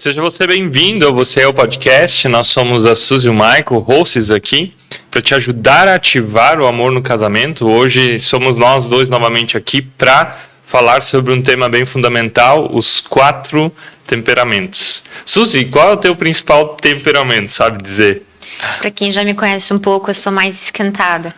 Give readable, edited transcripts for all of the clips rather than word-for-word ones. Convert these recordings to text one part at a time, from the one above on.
Seja você bem-vindo, você é o podcast. Nós somos a Suzy e o Michael, hosts aqui, para te ajudar a ativar o amor no casamento. Hoje somos nós dois novamente aqui para falar sobre um tema bem fundamental, os 4 temperamentos. Suzy, qual é o teu principal temperamento, sabe dizer? Para quem já me conhece um pouco, eu sou mais esquentada.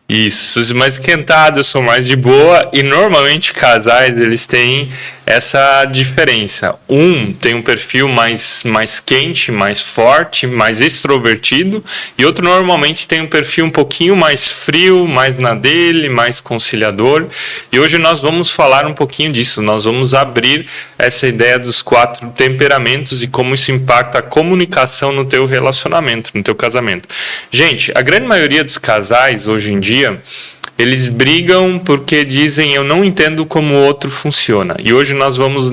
Isso, Suzy mais esquentada, eu sou mais de boa, e normalmente casais eles têm essa diferença. Um tem um perfil mais quente, mais forte, mais extrovertido, e outro normalmente tem um perfil um pouquinho mais frio, mais na dele, mais conciliador. E hoje nós vamos falar um pouquinho disso, nós vamos abrir essa ideia dos 4 temperamentos e como isso impacta a comunicação no teu relacionamento, no teu casamento. Gente, a grande maioria dos casais hoje em dia, eles brigam porque dizem eu não entendo como o outro funciona. E hoje nós vamos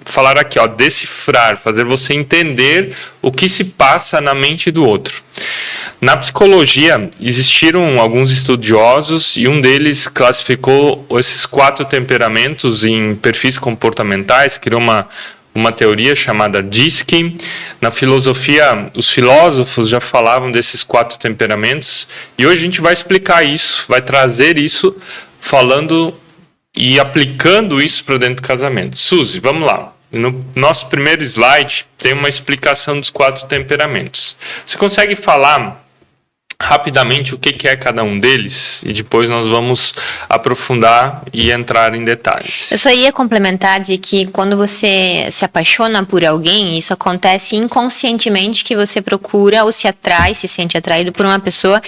falar aqui, decifrar, fazer você entender o que se passa na mente do outro. Na psicologia, existiram alguns estudiosos e um deles classificou esses 4 temperamentos em perfis comportamentais, criou uma teoria chamada DISC. Na filosofia, os filósofos já falavam desses 4 temperamentos, e hoje a gente vai explicar isso, vai trazer isso, falando e aplicando isso para dentro do casamento. Suzy, vamos lá. No nosso primeiro slide tem uma explicação dos 4 temperamentos. Você consegue falar rapidamente o que é cada um deles? E depois nós vamos aprofundar e entrar em detalhes. Eu só ia complementar de que quando você se apaixona por alguém, isso acontece inconscientemente, que você procura ou se sente atraído por uma pessoa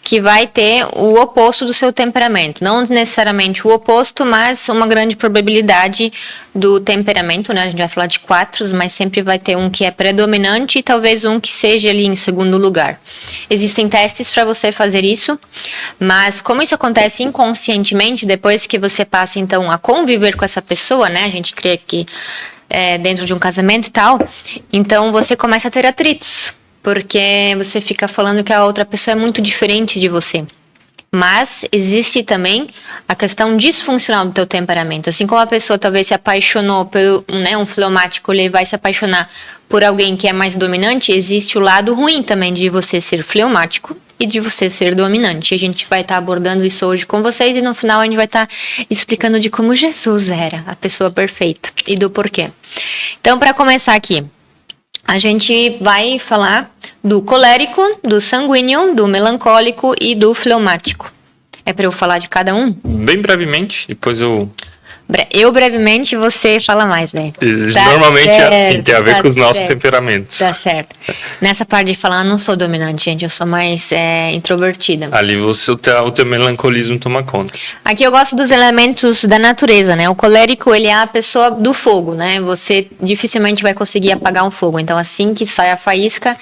que vai ter o oposto do seu temperamento. Não necessariamente o oposto, mas uma grande probabilidade do temperamento, né? A gente vai falar de 4, mas sempre vai ter um que é predominante e talvez um que seja ali em segundo lugar. Existem testes para você fazer isso, mas como isso acontece inconscientemente, depois que você passa então a conviver com essa pessoa, né, a gente crê que dentro de um casamento e tal, então você começa a ter atritos, porque você fica falando que a outra pessoa é muito diferente de você. Mas existe também a questão disfuncional do teu temperamento. Assim como a pessoa talvez se apaixonou por um fleumático, ele vai se apaixonar por alguém que é mais dominante, existe o lado ruim também de você ser fleumático e de você ser dominante. A gente vai estar abordando isso hoje com vocês e no final a gente vai estar explicando de como Jesus era a pessoa perfeita e do porquê. Então, para começar aqui, a gente vai falar do colérico, do sanguíneo, do melancólico e do fleumático. É para eu falar de cada um? Bem brevemente, depois eu brevemente, você fala mais, né? Normalmente é assim, tem a ver com os nossos temperamentos. Tá certo. Nessa parte de falar, eu não sou dominante, gente, eu sou mais introvertida. Ali o teu melancolismo toma conta. Aqui eu gosto dos elementos da natureza, né? O colérico, ele é a pessoa do fogo, né? Você dificilmente vai conseguir apagar um fogo, então assim que sai a faísca,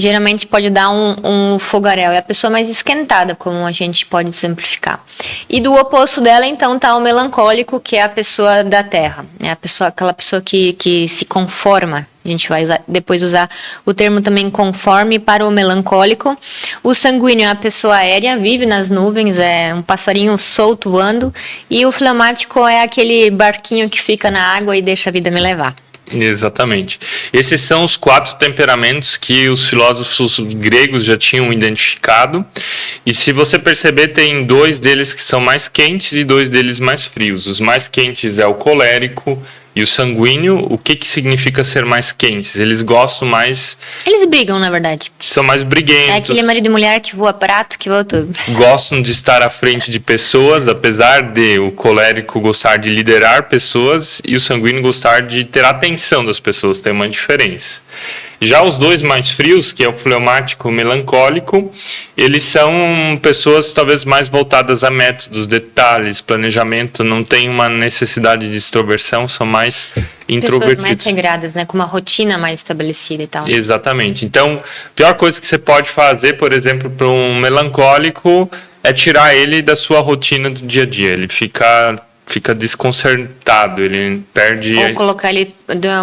geralmente pode dar um fogaréu. É a pessoa mais esquentada, como a gente pode simplificar. E do oposto dela, então, tá o melancólico, que é a pessoa da terra. É aquela pessoa que se conforma. A gente vai depois usar o termo também conforme para o melancólico. O sanguíneo é a pessoa aérea, vive nas nuvens, é um passarinho solto voando. E o fleumático é aquele barquinho que fica na água e deixa a vida me levar. Exatamente. Esses são os 4 temperamentos que os filósofos gregos já tinham identificado. E se você perceber, tem 2 deles que são mais quentes e 2 deles mais frios. Os mais quentes é o colérico e o sanguíneo. O que significa ser mais quentes? Eles gostam mais... Eles brigam, na verdade. São mais briguentos. É aquele marido e mulher que voa prato, que voa tudo. Gostam de estar à frente de pessoas, apesar de o colérico gostar de liderar pessoas e o sanguíneo gostar de ter a atenção das pessoas. Tem uma diferença. Já os 2 mais frios, que é o fleumático e o melancólico, eles são pessoas talvez mais voltadas a métodos, detalhes, planejamento, não tem uma necessidade de extroversão, são mais introvertidos. Pessoas mais regradas, né? Com uma rotina mais estabelecida e tal. Exatamente. Então, a pior coisa que você pode fazer, por exemplo, para um melancólico é tirar ele da sua rotina do dia a dia. Ele fica desconcertado, ele perde... Ou colocar ele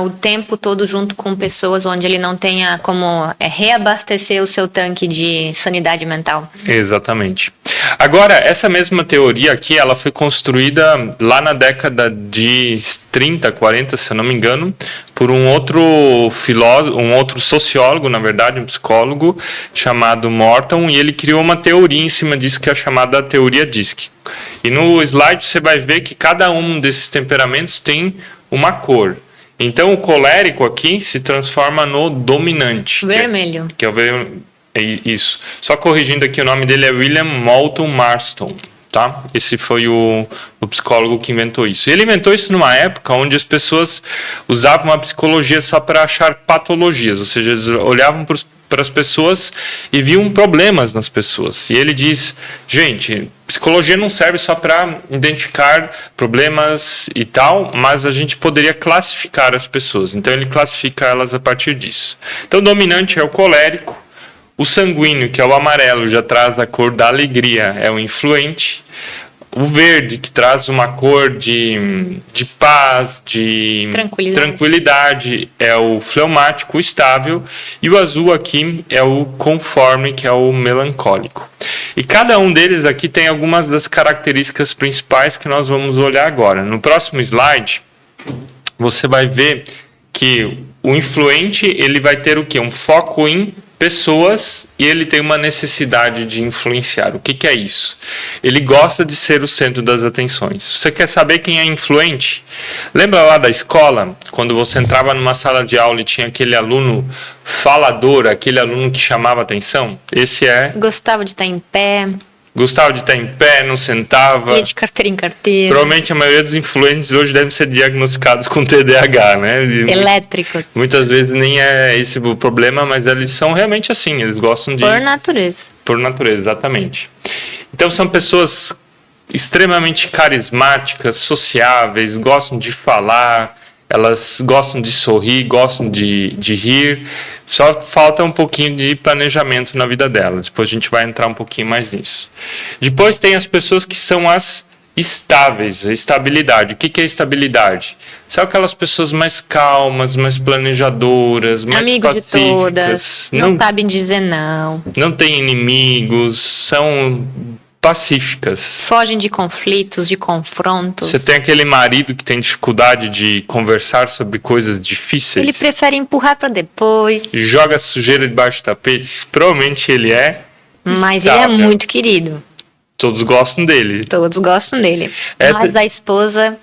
o tempo todo junto com pessoas onde ele não tenha como reabastecer o seu tanque de sanidade mental. Exatamente. Agora, essa mesma teoria aqui, ela foi construída lá na década de 30, 40, se eu não me engano, por um outro filósofo, um outro sociólogo, na verdade, um psicólogo, chamado Morton, e ele criou uma teoria em cima disso que é chamada teoria DISC. E no slide você vai ver que cada um desses temperamentos tem uma cor. Então, o colérico aqui se transforma no dominante. Vermelho. Que é isso. Só corrigindo aqui, o nome dele é William Moulton Marston, tá? Esse foi o psicólogo que inventou isso. E ele inventou isso numa época onde as pessoas usavam a psicologia só para achar patologias, ou seja, eles olhavam para as pessoas e viam problemas nas pessoas. E ele diz, gente, psicologia não serve só para identificar problemas e tal, mas a gente poderia classificar as pessoas. Então ele classifica elas a partir disso. Então o dominante é o colérico, o sanguíneo, que é o amarelo, já traz a cor da alegria, é o influente. O verde, que traz uma cor de paz, de tranquilidade, é o fleumático, o estável. E o azul aqui é o conforme, que é o melancólico. E cada um deles aqui tem algumas das características principais que nós vamos olhar agora. No próximo slide, você vai ver que o influente ele vai ter o quê? Um foco em pessoas e ele tem uma necessidade de influenciar. O que é isso? Ele gosta de ser o centro das atenções. Você quer saber quem é influente? Lembra lá da escola, quando você entrava numa sala de aula e tinha aquele aluno falador, aquele aluno que chamava atenção? Esse é... Gostava de estar em pé. Gostava de estar em pé, não sentava. Ia de carteira em carteira. Provavelmente a maioria dos influentes hoje devem ser diagnosticados com TDAH, né? Elétricos. Muitas vezes nem é esse o problema, mas eles são realmente assim, eles gostam de... Por natureza. Por natureza, exatamente. Então são pessoas extremamente carismáticas, sociáveis, gostam de falar, elas gostam de sorrir, gostam de rir. Só falta um pouquinho de planejamento na vida delas. Depois a gente vai entrar um pouquinho mais nisso. Depois tem as pessoas que são as estáveis, a estabilidade. O que é estabilidade? São aquelas pessoas mais calmas, mais planejadoras, mais amigo pacíficas. De todas, não sabem dizer não. Não têm inimigos, são pacíficas. Fogem de conflitos, de confrontos. Você tem aquele marido que tem dificuldade de conversar sobre coisas difíceis. Ele prefere empurrar para depois. Joga sujeira debaixo do tapete. Provavelmente ele é Mas estável. ele é muito querido. Todos gostam dele. Todos gostam dele. Mas a esposa...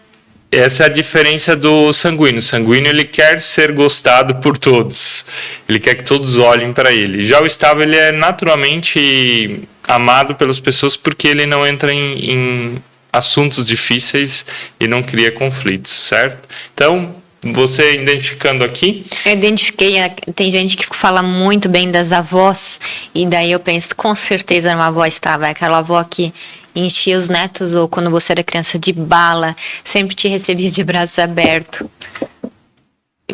Essa é a diferença do sanguíneo. O sanguíneo ele quer ser gostado por todos. Ele quer que todos olhem para ele. Já o estável ele é naturalmente amado pelas pessoas porque ele não entra em assuntos difíceis e não cria conflitos, certo? Então, você identificando aqui... Eu identifiquei, tem gente que fala muito bem das avós, e daí eu penso, com certeza era uma avó estável, aquela avó que enchia os netos, ou quando você era criança, de bala, sempre te recebia de braços abertos.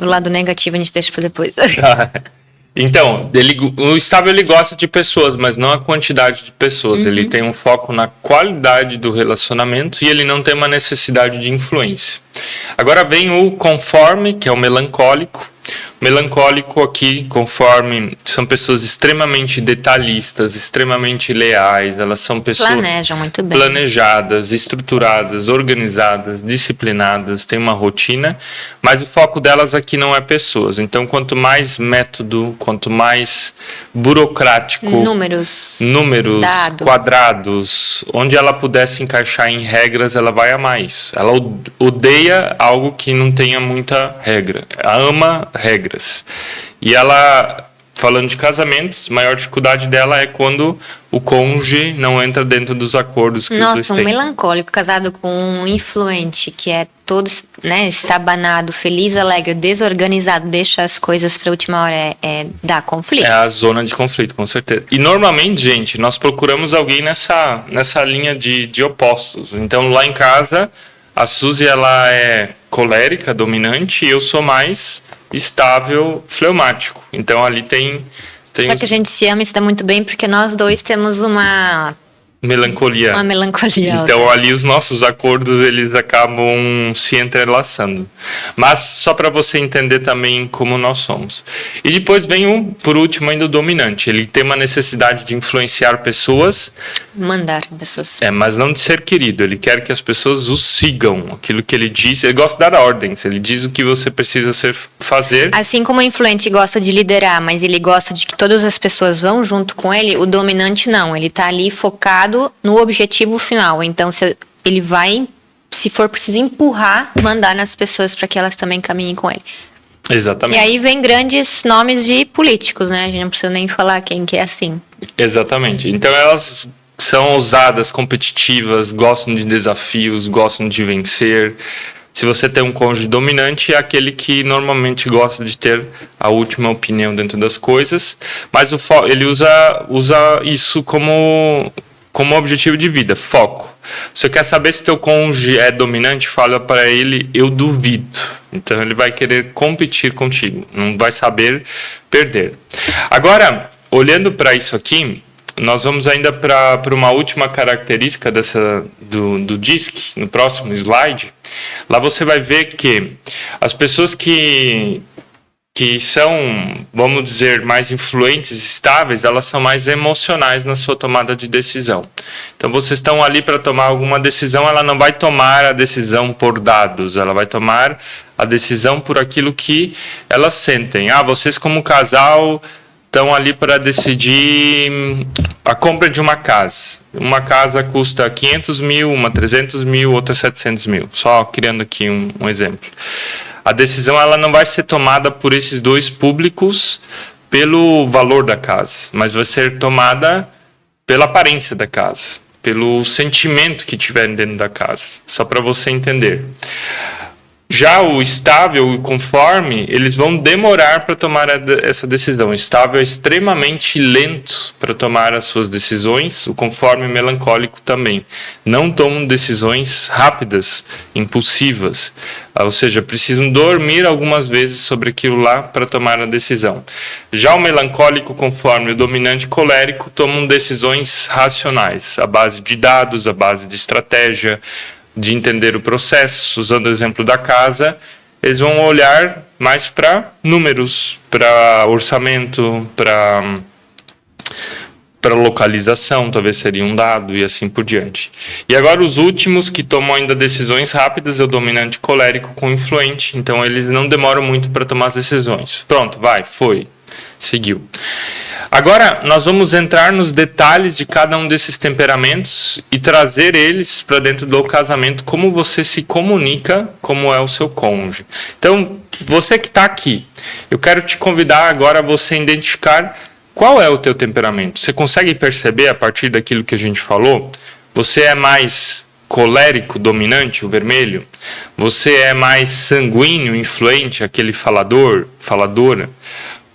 O lado negativo a gente deixa para depois. Então, o estável ele gosta de pessoas, mas não a quantidade de pessoas. Ele tem um foco na qualidade do relacionamento e ele não tem uma necessidade de influência. Agora vem o conforme, que é o melancólico. Melancólico aqui, conforme, são pessoas extremamente detalhistas, extremamente leais, elas são pessoas planejam muito bem, planejadas, estruturadas, organizadas, disciplinadas, têm uma rotina, mas o foco delas aqui não é pessoas. Então, quanto mais método, quanto mais burocrático, números, dados, quadrados, onde ela pudesse encaixar em regras, ela vai amar isso. Ela odeia algo que não tenha muita regra, ama regras. E ela, falando de casamentos, a maior dificuldade dela é quando o cônjuge não entra dentro dos acordos que os dois têm. Nossa, um melancólico casado com um influente que é todo, né, estabanado, feliz, alegre, desorganizado, deixa as coisas para a última hora, dá conflito. É a zona de conflito, com certeza. E normalmente, gente, nós procuramos alguém nessa linha de opostos. Então, lá em casa, a Suzy, ela é colérica, dominante, e eu sou mais estável, fleumático. Então ali tem Só que a gente se ama e se dá muito bem porque nós dois temos uma Melancolia. Uma melancolia alta. Então ali os nossos acordos eles acabam se entrelaçando. Mas só para você entender também como nós somos. E depois vem por último ainda o dominante. Ele tem uma necessidade de influenciar pessoas. Mandar pessoas. Mas não de ser querido. Ele quer que as pessoas o sigam. Aquilo que ele diz. Ele gosta de dar ordens. Ele diz o que você precisa fazer. Assim como o influente gosta de liderar, mas ele gosta de que todas as pessoas vão junto com ele, o dominante não. Ele está ali focado no objetivo final. Então, ele vai, se for preciso empurrar, mandar nas pessoas para que elas também caminhem com ele. Exatamente. E aí vem grandes nomes de políticos, né? A gente não precisa nem falar quem que é assim. Exatamente. Então, elas são ousadas, competitivas, gostam de desafios, gostam de vencer. Se você tem um cônjuge dominante, é aquele que normalmente gosta de ter a última opinião dentro das coisas, mas ele usa isso como objetivo de vida, foco. Você quer saber se teu cônjuge é dominante? Fala para ele, eu duvido. Então ele vai querer competir contigo, não vai saber perder. Agora, olhando para isso aqui, nós vamos ainda para uma última característica do DISC, no próximo slide. Lá você vai ver que as pessoas que são, vamos dizer, mais influentes, estáveis, elas são mais emocionais na sua tomada de decisão. Então, vocês estão ali para tomar alguma decisão, ela não vai tomar a decisão por dados, ela vai tomar a decisão por aquilo que elas sentem. Vocês como casal estão ali para decidir a compra de uma casa. Uma casa custa 500 mil, uma 300 mil, outra 700 mil. Só criando aqui um exemplo. A decisão ela não vai ser tomada por esses dois públicos pelo valor da casa, mas vai ser tomada pela aparência da casa, pelo sentimento que tiver dentro da casa. Só para você entender. Já o estável e conforme, eles vão demorar para tomar essa decisão. O estável é extremamente lento para tomar as suas decisões, o conforme e melancólico também. Não tomam decisões rápidas, impulsivas. Ou seja, precisam dormir algumas vezes sobre aquilo lá para tomar a decisão. Já o melancólico, conforme o dominante colérico, tomam decisões racionais, à base de dados, à base de estratégia, de entender o processo. Usando o exemplo da casa, eles vão olhar mais para números, para orçamento, para localização, talvez seria um dado e assim por diante. E agora os últimos que tomam ainda decisões rápidas é o dominante colérico com o influente, então eles não demoram muito para tomar as decisões. Pronto, foi, seguiu. Agora, nós vamos entrar nos detalhes de cada um desses temperamentos e trazer eles para dentro do casamento, como você se comunica, como é o seu cônjuge. Então, você que está aqui, eu quero te convidar agora a você identificar qual é o teu temperamento. Você consegue perceber a partir daquilo que a gente falou? Você é mais colérico, dominante, o vermelho? Você é mais sanguíneo, influente, aquele falador, faladora?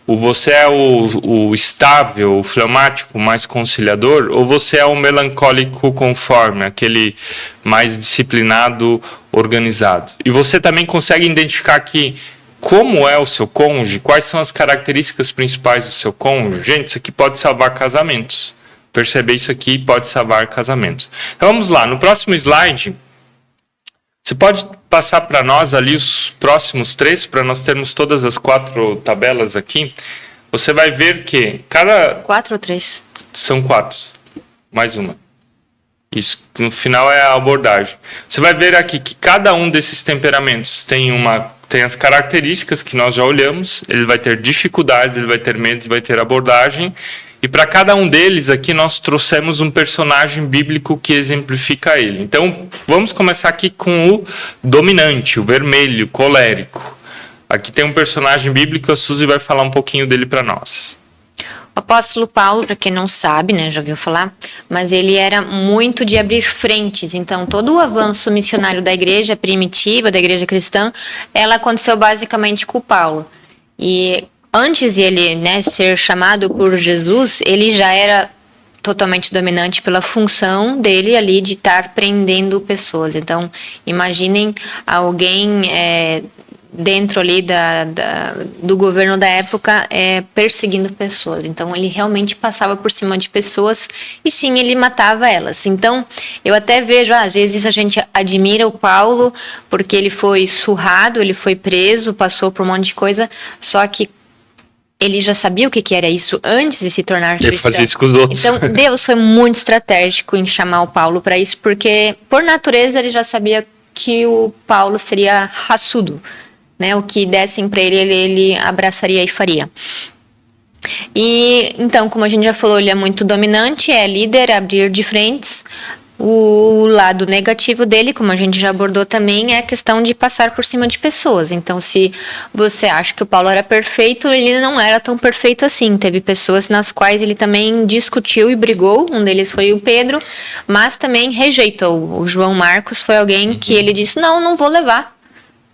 Você é o estável, o fleumático, mais conciliador? Ou você é o melancólico conforme, aquele mais disciplinado, organizado? E você também consegue identificar aqui como é o seu cônjuge? Quais são as características principais do seu cônjuge? Gente, isso aqui pode salvar casamentos. Perceber isso aqui pode salvar casamentos. Então vamos lá, no próximo slide, você pode passar para nós ali os próximos 3, para nós termos todas as 4 tabelas aqui. Você vai ver que cada... 4 ou 3? São 4. Mais uma. Isso, no final é a abordagem. Você vai ver aqui que cada um desses temperamentos tem as características que nós já olhamos. Ele vai ter dificuldades, ele vai ter medos, vai ter abordagem. E para cada um deles aqui nós trouxemos um personagem bíblico que exemplifica ele. Então vamos começar aqui com o dominante, o vermelho, colérico. Aqui tem um personagem bíblico, a Suzy vai falar um pouquinho dele para nós. O apóstolo Paulo, para quem não sabe, né, já ouviu falar, mas ele era muito de abrir frentes. Então todo o avanço missionário da igreja primitiva, da igreja cristã, ela aconteceu basicamente com o Paulo. E antes de ele, né, ser chamado por Jesus, ele já era totalmente dominante pela função dele ali de estar prendendo pessoas. Então, imaginem alguém dentro ali do governo da época, perseguindo pessoas. Então ele realmente passava por cima de pessoas e sim, ele matava elas. Então eu até vejo, às vezes a gente admira o Paulo porque ele foi surrado, ele foi preso, passou por um monte de coisa, só que ele já sabia o que era isso antes de se tornar cristão. Ele fazia isso com os outros. Então, Deus foi muito estratégico em chamar o Paulo para isso, porque, por natureza, ele já sabia que o Paulo seria raçudo, né? O que dessem para ele abraçaria e faria. E, então, como a gente já falou, ele é muito dominante, é líder, abrir de frentes. O lado negativo dele, como a gente já abordou também, é a questão de passar por cima de pessoas. Então, se você acha que o Paulo era perfeito, ele não era tão perfeito assim. Teve pessoas nas quais ele também discutiu e brigou. Um deles foi o Pedro, mas também rejeitou. O João Marcos foi alguém que ele disse, não vou levar,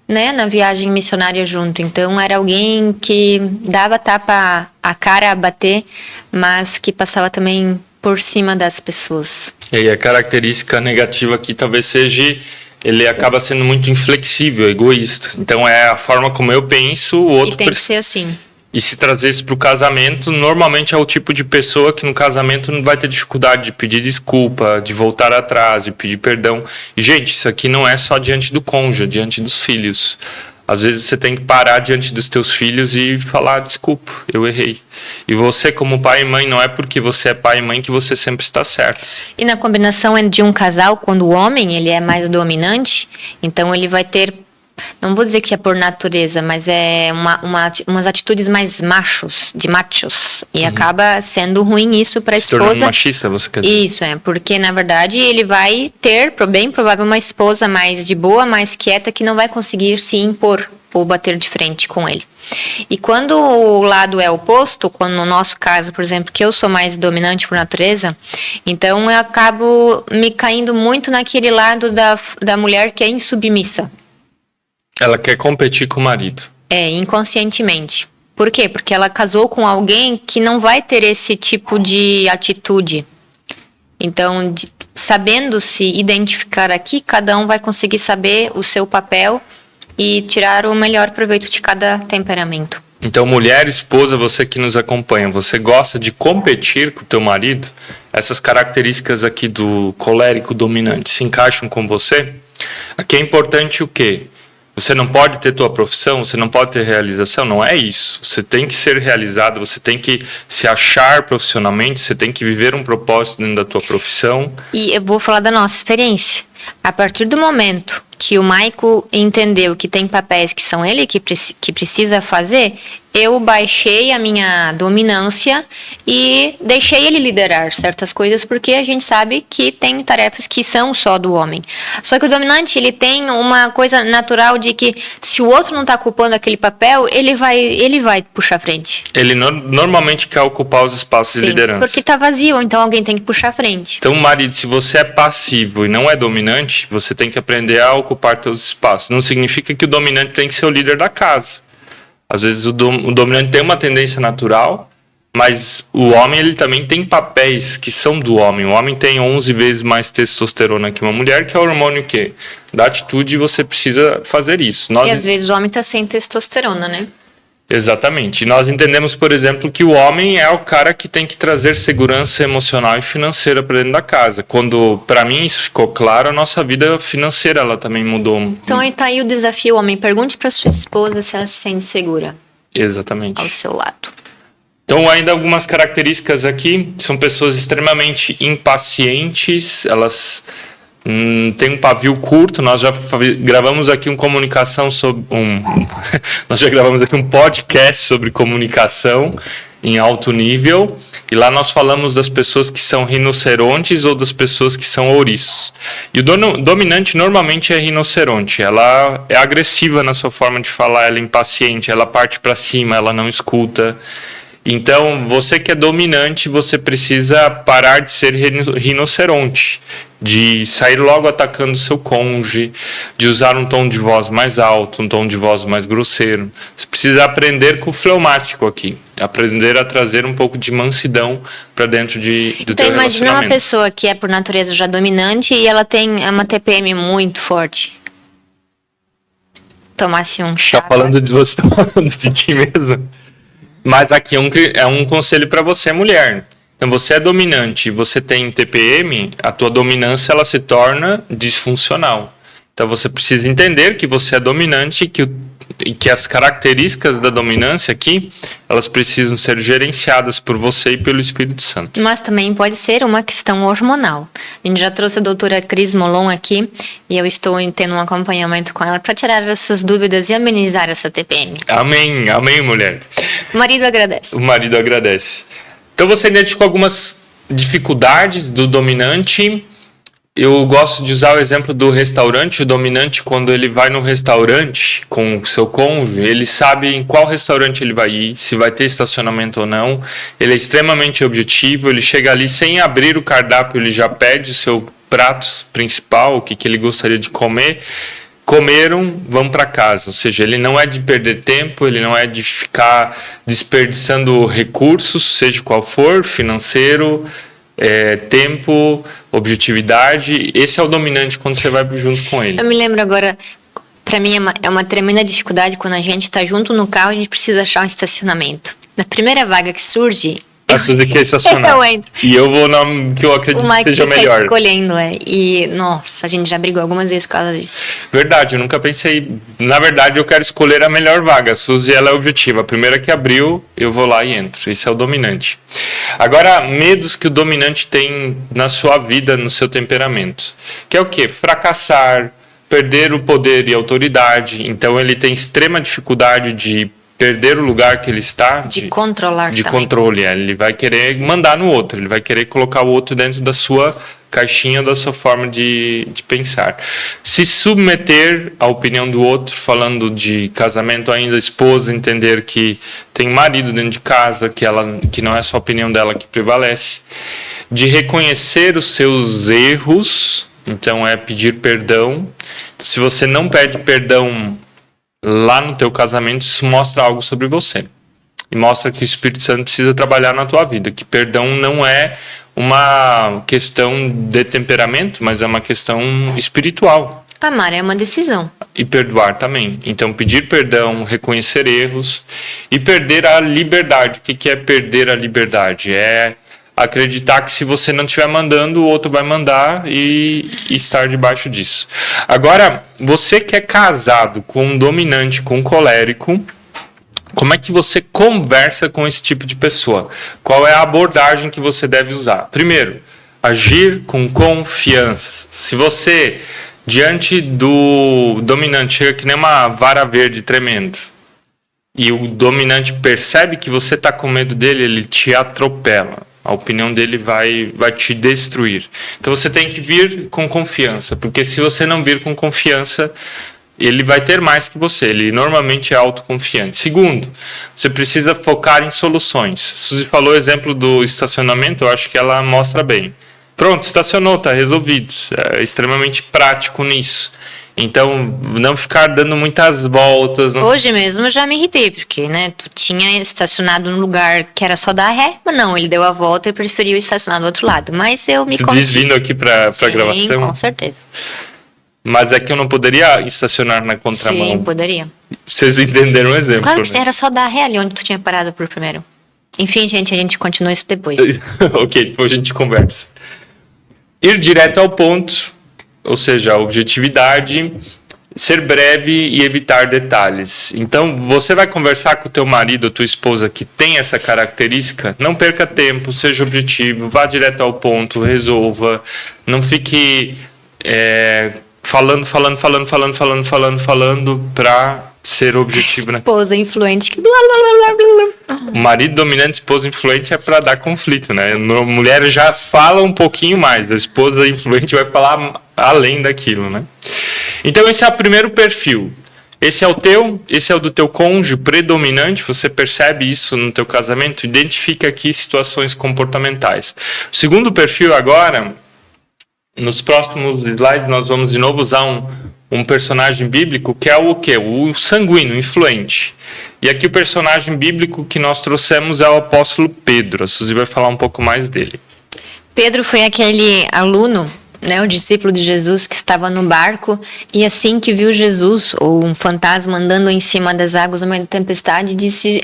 né, na viagem missionária junto. Então, era alguém que dava tapa a cara a bater, mas que passava também por cima das pessoas. E aí a característica negativa aqui talvez seja, ele acaba sendo muito inflexível, egoísta. Então é a forma como eu penso, o outro... E tem que ser assim. E se trazer isso para o casamento, normalmente é o tipo de pessoa que no casamento não vai ter dificuldade de pedir desculpa, de voltar atrás, de pedir perdão. E, gente, isso aqui não é só diante do cônjuge, é diante dos filhos. Às vezes você tem que parar diante dos teus filhos e falar, desculpa, eu errei. E você, como pai e mãe, não é porque você é pai e mãe que você sempre está certo. E na combinação de um casal, quando o homem ele é mais dominante, então ele vai ter, não vou dizer que é por natureza, mas é umas atitudes mais machos. E acaba sendo ruim isso para a esposa. Se tornando machista, você quer dizer? Isso, porque na verdade ele vai ter, bem provável, uma esposa mais de boa, mais quieta, que não vai conseguir se impor ou bater de frente com ele. E quando o lado é oposto, quando no nosso caso, por exemplo, que eu sou mais dominante por natureza, então eu acabo me caindo muito naquele lado da mulher que é insubmissa. Ela quer competir com o marido. Inconscientemente. Por quê? Porque ela casou com alguém que não vai ter esse tipo de atitude. Então, sabendo se identificar aqui, cada um vai conseguir saber o seu papel e tirar o melhor proveito de cada temperamento. Então, mulher, esposa, você que nos acompanha, você gosta de competir com o teu marido? Essas características aqui do colérico dominante se encaixam com você? Aqui é importante o quê? Você não pode ter tua profissão, você não pode ter realização, não é isso. Você tem que ser realizado, você tem que se achar profissionalmente, você tem que viver um propósito dentro da tua profissão. E eu vou falar da nossa experiência. A partir do momento que o Maico entendeu que tem papéis que são ele que precisa fazer, eu baixei a minha dominância e deixei ele liderar certas coisas, porque a gente sabe que tem tarefas que são só do homem. Só que o dominante, ele tem uma coisa natural de que se o outro não está ocupando aquele papel, ele vai puxar a frente. Ele normalmente quer ocupar os espaços de liderança. Porque está vazio, então alguém tem que puxar a frente. Então, marido, se você é passivo e não é dominante, você tem que aprender a ocupar seus espaços. Não significa que o dominante tem que ser o líder da casa. Às vezes o dominante tem uma tendência natural, mas o homem ele também tem papéis que são do homem. O homem tem 11 vezes mais testosterona que uma mulher, que é o hormônio que da atitude você precisa fazer isso. E às vezes o homem está sem testosterona, né? Exatamente. E nós entendemos, por exemplo, que o homem é o cara que tem que trazer segurança emocional e financeira para dentro da casa. Quando, para mim, isso ficou claro, a nossa vida financeira ela também mudou. Então aí tá aí o desafio, homem. Pergunte para sua esposa se ela se sente segura. Exatamente. Ao seu lado. Então, ainda algumas características aqui. São pessoas extremamente impacientes, elas... tem um pavio curto. Nós já gravamos aqui nós já gravamos aqui um podcast sobre comunicação em alto nível, e lá nós falamos das pessoas que são rinocerontes ou das pessoas que são ouriços. E o dominante normalmente é rinoceronte. Ela é agressiva na sua forma de falar, ela é impaciente, ela parte para cima, ela não escuta. Então, você que é dominante, você precisa parar de ser rinoceronte, de sair logo atacando seu cônjuge, de usar um tom de voz mais alto, um tom de voz mais grosseiro. Você precisa aprender com o fleumático aqui, aprender a trazer um pouco de mansidão para dentro do teu relacionamento. Então, imagina uma pessoa que é por natureza já dominante e ela tem uma TPM muito forte. tomasse um chá. Tá falando de você, tá falando de ti mesmo. Mas aqui é um conselho para você, mulher. Então, você é dominante e você tem TPM, a tua dominância ela se torna disfuncional. Então, você precisa entender que você é dominante e que as características da dominância aqui, elas precisam ser gerenciadas por você e pelo Espírito Santo. Mas também pode ser uma questão hormonal. A gente já trouxe a doutora Cris Molon aqui e eu estou tendo um acompanhamento com ela para tirar essas dúvidas e amenizar essa TPM. Amém, amém, mulher. O marido agradece. O marido agradece. Então, você identificou algumas dificuldades do dominante. Eu gosto de usar o exemplo do restaurante. O dominante, quando ele vai no restaurante com o seu cônjuge, ele sabe em qual restaurante ele vai ir, se vai ter estacionamento ou não. Ele é extremamente objetivo, ele chega ali sem abrir o cardápio, ele já pede o seu prato principal, o que ele gostaria de comer. Comeram, vão para casa. Ou seja, ele não é de perder tempo, ele não é de ficar desperdiçando recursos, seja qual for, financeiro, tempo, objetividade. Esse é o dominante quando você vai junto com ele. Eu me lembro agora, para mim é uma tremenda dificuldade quando a gente está junto no carro, a gente precisa achar um estacionamento. Na primeira vaga que surge, A Suzy quer estacionar. eu entro. E eu vou na que eu acredito O Mike que seja melhor. tá escolhendo, E, nossa, a gente já brigou algumas vezes por causa disso. Verdade, eu nunca pensei. Na verdade, eu quero escolher a melhor vaga. A Suzy, ela é objetiva. A primeira que abriu, eu vou lá e entro. Esse é o dominante. Agora, medos que o dominante tem na sua vida, no seu temperamento. Que é o quê? Fracassar, perder o poder e a autoridade. Então, ele tem extrema dificuldade de perder o lugar que ele está. De controlar de também. controle. Ele vai querer mandar no outro. Ele vai querer colocar o outro dentro da sua caixinha, da sua forma de pensar. Se submeter à opinião do outro, falando de casamento ainda, a esposa entender que tem marido dentro de casa, que não é só a opinião dela que prevalece. De reconhecer os seus erros, então é pedir perdão. Se você não pede perdão lá no teu casamento, isso mostra algo sobre você. E mostra que o Espírito Santo precisa trabalhar na tua vida. Que perdão não é uma questão de temperamento, mas é uma questão espiritual. Amar é uma decisão. E perdoar também. Então, pedir perdão, reconhecer erros e perder a liberdade. O que é perder a liberdade? É acreditar que se você não estiver mandando, o outro vai mandar e estar debaixo disso. Agora, você que é casado com um dominante, com um colérico, como é que você conversa com esse tipo de pessoa? Qual é a abordagem que você deve usar? Primeiro, agir com confiança. Se você, diante do dominante, chega que nem uma vara verde tremendo, e o dominante percebe que você está com medo dele, ele te atropela. A opinião dele vai te destruir. Então você tem que vir com confiança, porque se você não vir com confiança, ele vai ter mais que você. Ele normalmente é autoconfiante. Segundo, você precisa focar em soluções. Suzy falou o exemplo do estacionamento, eu acho que ela mostra bem. Pronto, estacionou, está resolvido. É extremamente prático nisso. Então, não ficar dando muitas voltas. Não... Hoje mesmo eu já me irritei, porque, tu tinha estacionado num lugar que era só dar ré, mas não, ele deu a volta e preferiu estacionar do outro lado. Mas eu me contive. Desvindo aqui para a gravação? Com certeza. Mas é que eu não poderia estacionar na contramão. Sim, poderia. Vocês entenderam o exemplo, Claro que né? era só dar ré ali onde tu tinha parado por primeiro. Enfim, gente, a gente continua isso depois. Ok, depois a gente conversa. Ir direto ao ponto, ou seja, a objetividade, ser breve e evitar detalhes. Então, você vai conversar com o teu marido ou tua esposa que tem essa característica, não perca tempo, seja objetivo, vá direto ao ponto, resolva, não fique falando para ser objetivo, né? Esposa influente que blá blá blá blá blá. O marido dominante, esposa influente é para dar conflito, né? A mulher já fala um pouquinho mais, a esposa influente vai falar além daquilo, né? Então esse é o primeiro perfil. Esse é o teu, esse é o do teu cônjuge predominante, você percebe isso no teu casamento, identifica aqui situações comportamentais. O segundo perfil agora, nos próximos slides nós vamos de novo usar um personagem bíblico que é o quê? O sanguíneo, influente. E aqui o personagem bíblico que nós trouxemos é o apóstolo Pedro. A Suzy vai falar um pouco mais dele. Pedro foi aquele aluno né, o discípulo de Jesus que estava no barco e assim que viu Jesus, ou um fantasma andando em cima das águas no meio da tempestade, disse,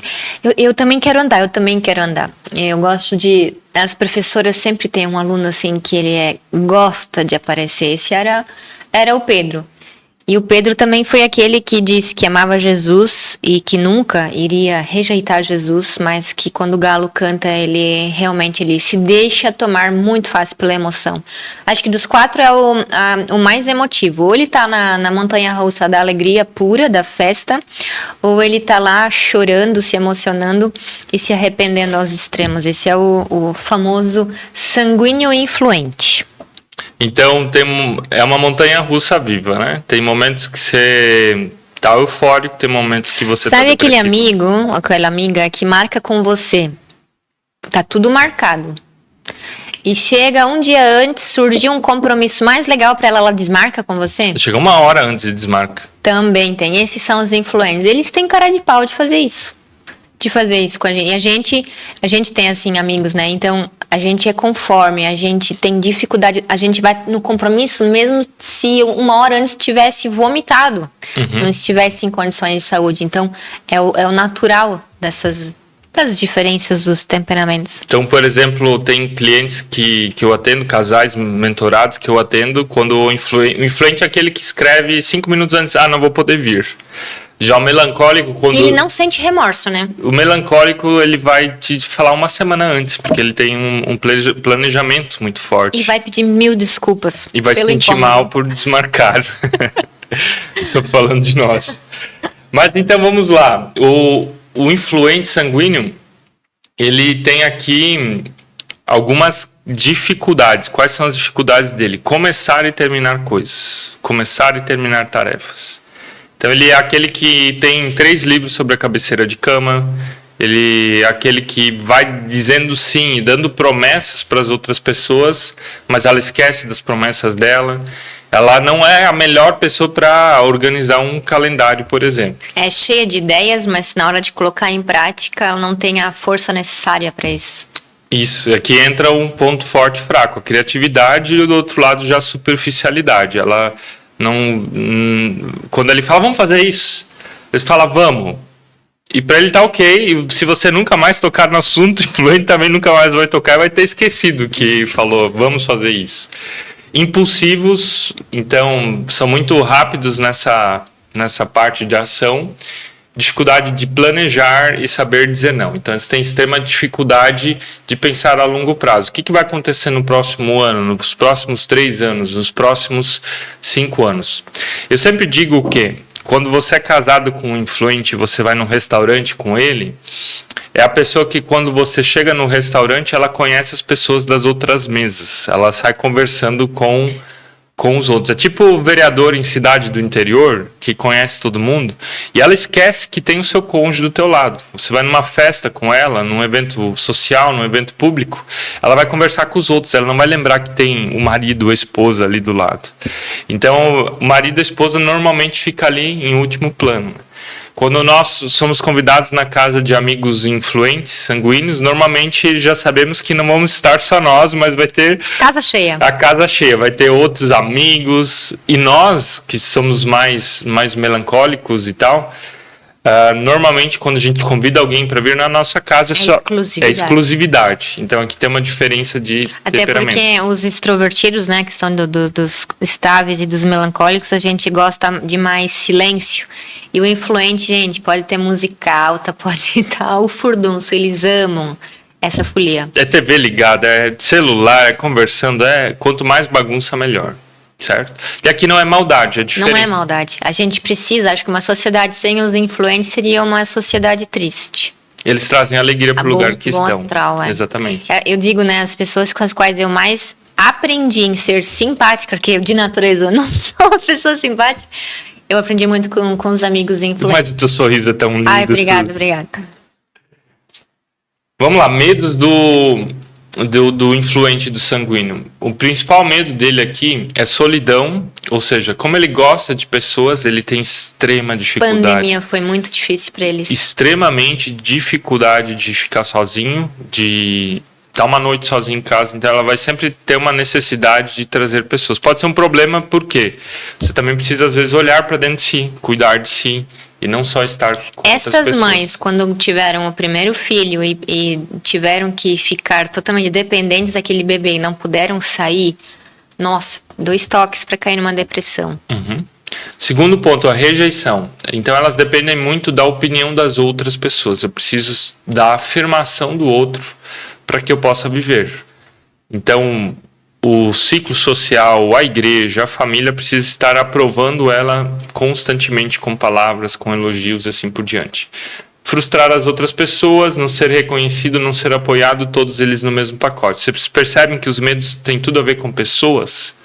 eu também quero andar, eu também quero andar. Eu gosto de... As professoras sempre têm um aluno assim que ele gosta de aparecer. Esse era o Pedro. E o Pedro também foi aquele que disse que amava Jesus e que nunca iria rejeitar Jesus, mas que quando o galo canta, ele se deixa tomar muito fácil pela emoção. Acho que dos 4 é o mais emotivo. Ou ele tá na montanha-russa da alegria pura, da festa, ou ele tá lá chorando, se emocionando e se arrependendo aos extremos. Esse é o famoso sanguíneo influente. Então, é uma montanha-russa viva, né? Tem momentos que você tá eufórico, tem momentos que você Sabe tá aquele depressivo. amigo, aquela amiga que marca com você? Tá tudo marcado. E chega um dia antes, surgiu um compromisso mais legal pra ela, ela desmarca com você? Chega 1 hora antes de desmarca. Também tem. Esses são os influencers. Eles têm cara de pau de fazer isso. De fazer isso com a gente. E a gente tem, assim, amigos, né? Então, a gente é conforme, a gente tem dificuldade, a gente vai no compromisso mesmo se 1 hora antes tivesse vomitado, não estivesse em condições de saúde. Então, é o natural das diferenças dos temperamentos. Então, por exemplo, tem clientes que eu atendo, casais mentorados que eu atendo, quando o influente é aquele que escreve 5 minutos antes, não vou poder vir. Já o melancólico, quando... Ele não sente remorso, né? O melancólico, ele vai te falar 1 semana antes, porque ele tem um planejamento muito forte. E vai pedir 1000 desculpas. E vai se sentir mal por desmarcar. Estou falando de nós. Mas então vamos lá. O influente sanguíneo, ele tem aqui algumas dificuldades. Quais são as dificuldades dele? Começar e terminar coisas. Começar e terminar tarefas. Então ele é aquele que tem 3 livros sobre a cabeceira de cama, ele é aquele que vai dizendo sim e dando promessas para as outras pessoas, mas ela esquece das promessas dela. Ela não é a melhor pessoa para organizar um calendário, por exemplo. É cheia de ideias, mas na hora de colocar em prática, ela não tem a força necessária para isso. Isso, aqui entra um ponto forte e fraco, a criatividade e do outro lado já a superficialidade. Ela... não, quando ele fala, vamos fazer isso, ele fala, vamos. E para ele tá ok, e se você nunca mais tocar no assunto, o influente também nunca mais vai tocar, vai ter esquecido que falou, vamos fazer isso. Impulsivos, então, são muito rápidos nessa parte de ação. Dificuldade de planejar e saber dizer não. Então, eles têm extrema dificuldade de pensar a longo prazo. O que vai acontecer no próximo ano, nos próximos 3 anos, nos próximos 5 anos? Eu sempre digo o quê? Quando você é casado com um influente, você vai num restaurante com ele, é a pessoa que quando você chega no restaurante, ela conhece as pessoas das outras mesas. Ela sai conversando com os outros. É tipo o vereador em cidade do interior, que conhece todo mundo, e ela esquece que tem o seu cônjuge do teu lado. Você vai numa festa com ela, num evento social, num evento público, ela vai conversar com os outros, ela não vai lembrar que tem o marido ou a esposa ali do lado. Então, o marido e a esposa normalmente fica ali em último plano. Quando nós somos convidados na casa de amigos influentes, sanguíneos, normalmente já sabemos que não vamos estar só nós, mas vai ter... Casa cheia. A casa cheia, vai ter outros amigos. E nós, que somos mais melancólicos e tal, normalmente quando a gente convida alguém para vir na nossa casa, é exclusividade. Então aqui tem uma diferença de temperamento. Até porque os extrovertidos, né, que são dos estáveis e dos melancólicos, a gente gosta de mais silêncio. E o influente, gente, pode ter música alta, pode estar o furdunço, eles amam essa folia. É TV ligada, é celular, é conversando, quanto mais bagunça, melhor. Certo? E aqui não é maldade, é diferente. Não é maldade. A gente precisa, acho que uma sociedade sem os influentes seria uma sociedade triste. Eles trazem alegria para o lugar que estão. Astral, Exatamente. Eu digo, né, as pessoas com as quais eu mais aprendi em ser simpática, porque de natureza eu não sou uma pessoa simpática, eu aprendi muito com os amigos influentes. Mas o teu sorriso é tão lindo. Obrigada. Vamos lá, medos do influente do sanguíneo. O principal medo dele aqui é solidão, ou seja, como ele gosta de pessoas, ele tem extrema dificuldade. A pandemia foi muito difícil para eles. Extremamente dificuldade de ficar sozinho, de tá uma noite sozinha em casa, então ela vai sempre ter uma necessidade de trazer pessoas. Pode ser um problema porque você também precisa, às vezes, olhar para dentro de si, cuidar de si, e não só estar com outras Estas pessoas. mães, quando tiveram o primeiro filho e tiveram que ficar totalmente dependentes daquele bebê e não puderam sair, nossa, 2 toques para cair numa depressão. Segundo ponto, a rejeição. Então elas dependem muito da opinião das outras pessoas. Eu preciso da afirmação do outro para que eu possa viver. Então, o ciclo social, a igreja, a família precisa estar aprovando ela constantemente com palavras, com elogios e assim por diante. Frustrar as outras pessoas, não ser reconhecido, não ser apoiado, todos eles no mesmo pacote. Vocês percebem que os medos têm tudo a ver com pessoas?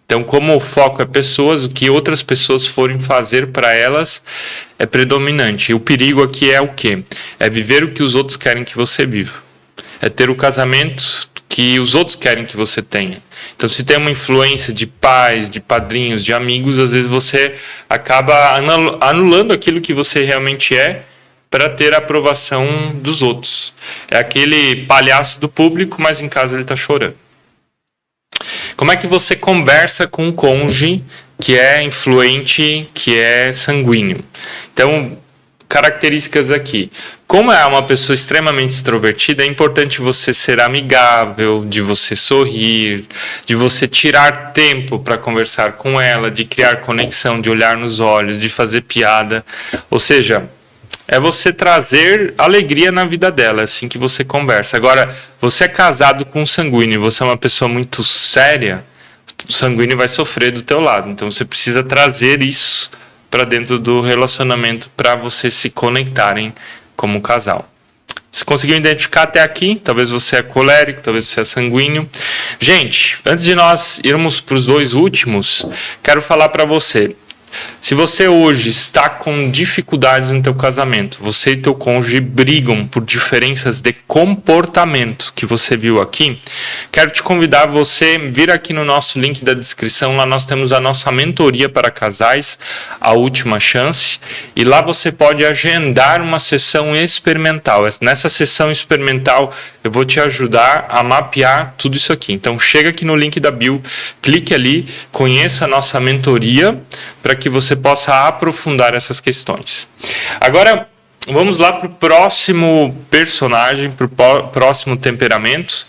Então, como o foco é pessoas, o que outras pessoas forem fazer para elas é predominante. E o perigo aqui é o quê? É viver o que os outros querem que você viva. É ter o casamento que os outros querem que você tenha. Então, se tem uma influência de pais, de padrinhos, de amigos, às vezes você acaba anulando aquilo que você realmente é para ter a aprovação dos outros. É aquele palhaço do público, mas em casa ele está chorando. Como é que você conversa com um cônjuge que é influente, que é sanguíneo? Então, características aqui. Como é uma pessoa extremamente extrovertida, é importante você ser amigável, de você sorrir, de você tirar tempo para conversar com ela, de criar conexão, de olhar nos olhos, de fazer piada. Ou seja, é você trazer alegria na vida dela, é assim que você conversa. Agora, você é casado com um sanguíneo, você é uma pessoa muito séria, o sanguíneo vai sofrer do teu lado. Então, você precisa trazer isso para dentro do relacionamento para vocês se conectarem como casal. Se conseguiu identificar até aqui, talvez você é colérico, talvez você é sanguíneo. Gente, antes de nós irmos para os 2 últimos, quero falar para você. Se você hoje está com dificuldades no teu casamento, você e teu cônjuge brigam por diferenças de comportamento que você viu aqui, quero te convidar a você vir aqui no nosso link da descrição. Lá nós temos a nossa mentoria para casais, a última chance, e lá você pode agendar uma sessão experimental. Nessa sessão experimental eu vou te ajudar a mapear tudo isso aqui. Então chega aqui no link da bio, clique ali, conheça a nossa mentoria para que você possa aprofundar essas questões. Agora, vamos lá para o próximo personagem, para o próximo temperamento.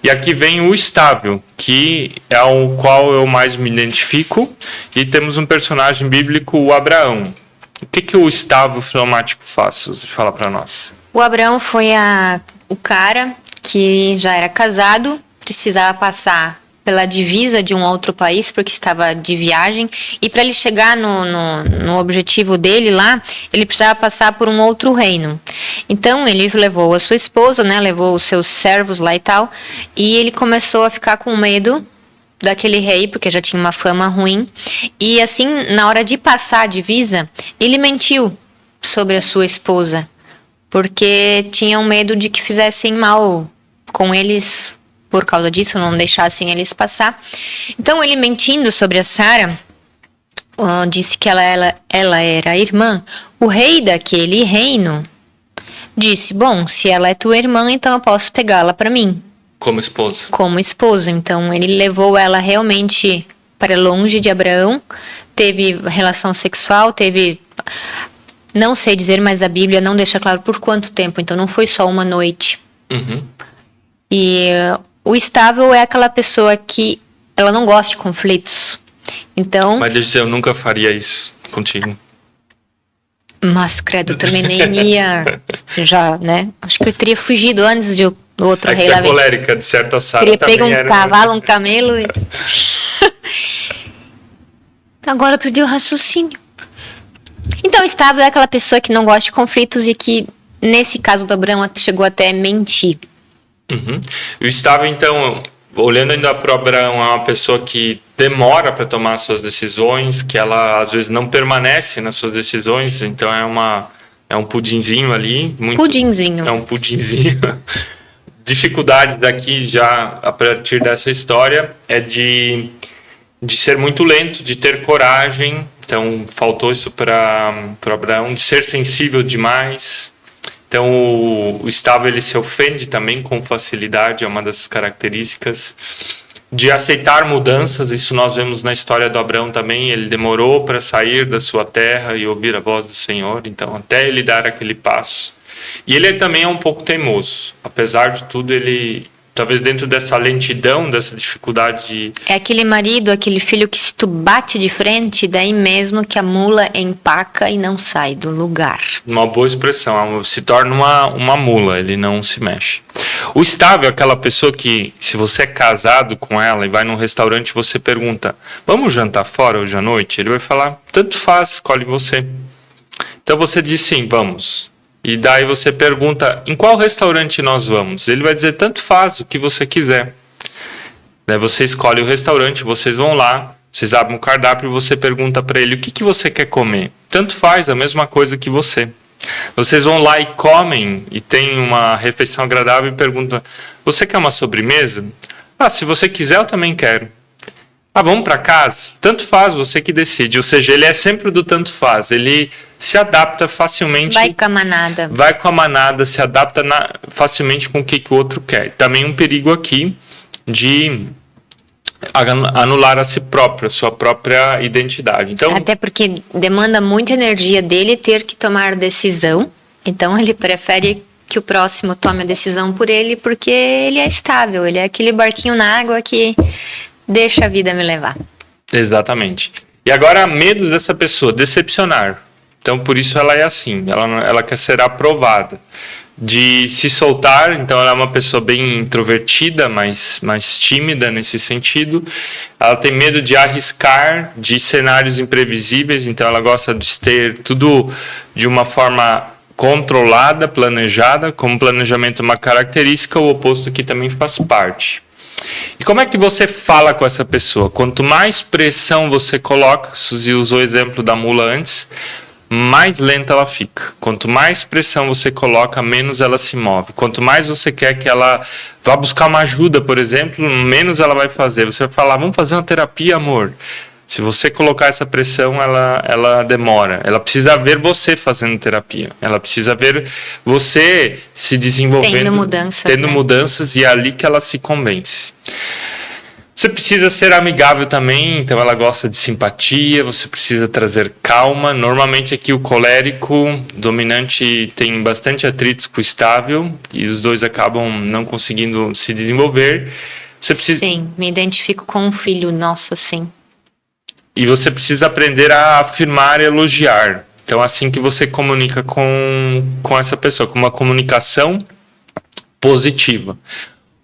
E aqui vem o estável, que é o qual eu mais me identifico. E temos um personagem bíblico, o Abraão. O que o estável fleumático faz? Fala para nós. O Abraão foi o cara que já era casado, precisava passar pela divisa de um outro país, porque estava de viagem, e para ele chegar no objetivo dele lá, ele precisava passar por um outro reino. Então ele levou a sua esposa, né, levou os seus servos lá e tal, e ele começou a ficar com medo daquele rei, porque já tinha uma fama ruim, e assim, na hora de passar a divisa, ele mentiu sobre a sua esposa, porque tinham medo de que fizessem mal com eles por causa disso, não deixassem eles passar. Então, ele mentindo sobre a Sara, disse que ela era a irmã. O rei daquele reino disse, bom, se ela é tua irmã, então eu posso pegá-la para mim. Como esposa. Como esposa. Então, ele levou ela realmente para longe de Abraão, teve relação sexual, teve... Não sei dizer, mas a Bíblia não deixa claro por quanto tempo, então não foi só uma noite. E o estável é aquela pessoa que ela não gosta de conflitos. Então... Mas deixa eu dizer, eu nunca faria isso contigo. Mas, credo, também nem ia... Já, né? Acho que eu teria fugido antes de o outro rei lá. É colérica, de certo, a Sara teria também pego um era... cavalo, um camelo e... Agora eu perdi o raciocínio. Então, estável é aquela pessoa que não gosta de conflitos e que, nesse caso do Abraão, chegou até a mentir. O estável, então, olhando ainda para o Abraão, é uma pessoa que demora para tomar suas decisões, que ela, às vezes, não permanece nas suas decisões, então é um pudinzinho ali. Pudinzinho. É um pudinzinho. Dificuldades daqui, já a partir dessa história, é de ser muito lento, de ter coragem. Então, faltou isso para Abraão, de ser sensível demais. Então, o estável, ele se ofende também com facilidade, é uma das características. De aceitar mudanças, isso nós vemos na história do Abraão também, ele demorou para sair da sua terra e ouvir a voz do Senhor, então até ele dar aquele passo. E ele também é um pouco teimoso, apesar de tudo, ele, talvez dentro dessa lentidão, dessa dificuldade de... É aquele marido, aquele filho que se tu bate de frente, daí mesmo que a mula empaca e não sai do lugar. Uma boa expressão, se torna uma mula, ele não se mexe. O estável é aquela pessoa que, se você é casado com ela e vai num restaurante, você pergunta, vamos jantar fora hoje à noite? Ele vai falar, tanto faz, escolhe você. Então você diz sim, vamos. E daí você pergunta, em qual restaurante nós vamos? Ele vai dizer, tanto faz, o que você quiser. Daí você escolhe o restaurante, vocês vão lá, vocês abrem o cardápio e você pergunta para ele, o que você quer comer? Tanto faz, a mesma coisa que você. Vocês vão lá e comem e tem uma refeição agradável e perguntam, você quer uma sobremesa? Ah, se você quiser, eu também quero. Ah, vamos para casa? Tanto faz, você que decide. Ou seja, ele é sempre do tanto faz. Ele se adapta facilmente. Vai com a manada. Vai com a manada, se adapta facilmente com o que o outro quer. Também um perigo aqui de anular a si próprio, a sua própria identidade. Então, até porque demanda muita energia dele ter que tomar decisão. Então ele prefere que o próximo tome a decisão por ele, porque ele é estável, ele é aquele barquinho na água que deixa a vida me levar. Exatamente. E agora, medo dessa pessoa, decepcionar. Então, por isso ela é assim, ela quer ser aprovada. De se soltar, então ela é uma pessoa bem introvertida, mais tímida nesse sentido. Ela tem medo de arriscar, de cenários imprevisíveis, então ela gosta de ter tudo de uma forma controlada, planejada, como planejamento é uma característica, o oposto aqui também faz parte. E como é que você fala com essa pessoa? Quanto mais pressão você coloca, Suzy usou o exemplo da mula antes, mais lenta ela fica. Quanto mais pressão você coloca, menos ela se move. Quanto mais você quer que ela vá buscar uma ajuda, por exemplo, menos ela vai fazer. Você vai falar, vamos fazer uma terapia, amor. Se você colocar essa pressão, ela demora. Ela precisa ver você fazendo terapia. Ela precisa ver você se desenvolvendo. Tendo mudanças, e é ali que ela se convence. Você precisa ser amigável também, então ela gosta de simpatia, você precisa trazer calma. Normalmente aqui o colérico dominante tem bastante atritos com o estável e os dois acabam não conseguindo se desenvolver. Você precisa... Sim, me identifico com um filho nosso, sim. E você precisa aprender a afirmar e elogiar. Então assim que você comunica com essa pessoa, com uma comunicação positiva.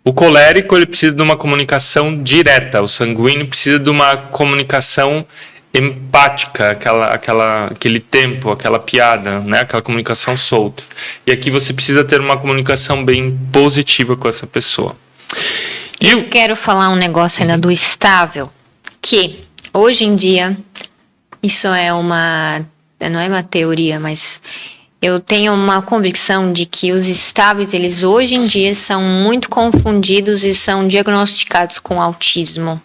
O colérico, ele precisa de uma comunicação direta, o sanguíneo precisa de uma comunicação empática, aquele tempo, aquela piada, né? Aquela comunicação solta. E aqui você precisa ter uma comunicação bem positiva com essa pessoa. Eu quero falar um negócio ainda do estável, que hoje em dia, isso não é uma teoria, mas... eu tenho uma convicção de que os estáveis, eles hoje em dia são muito confundidos e são diagnosticados com autismo.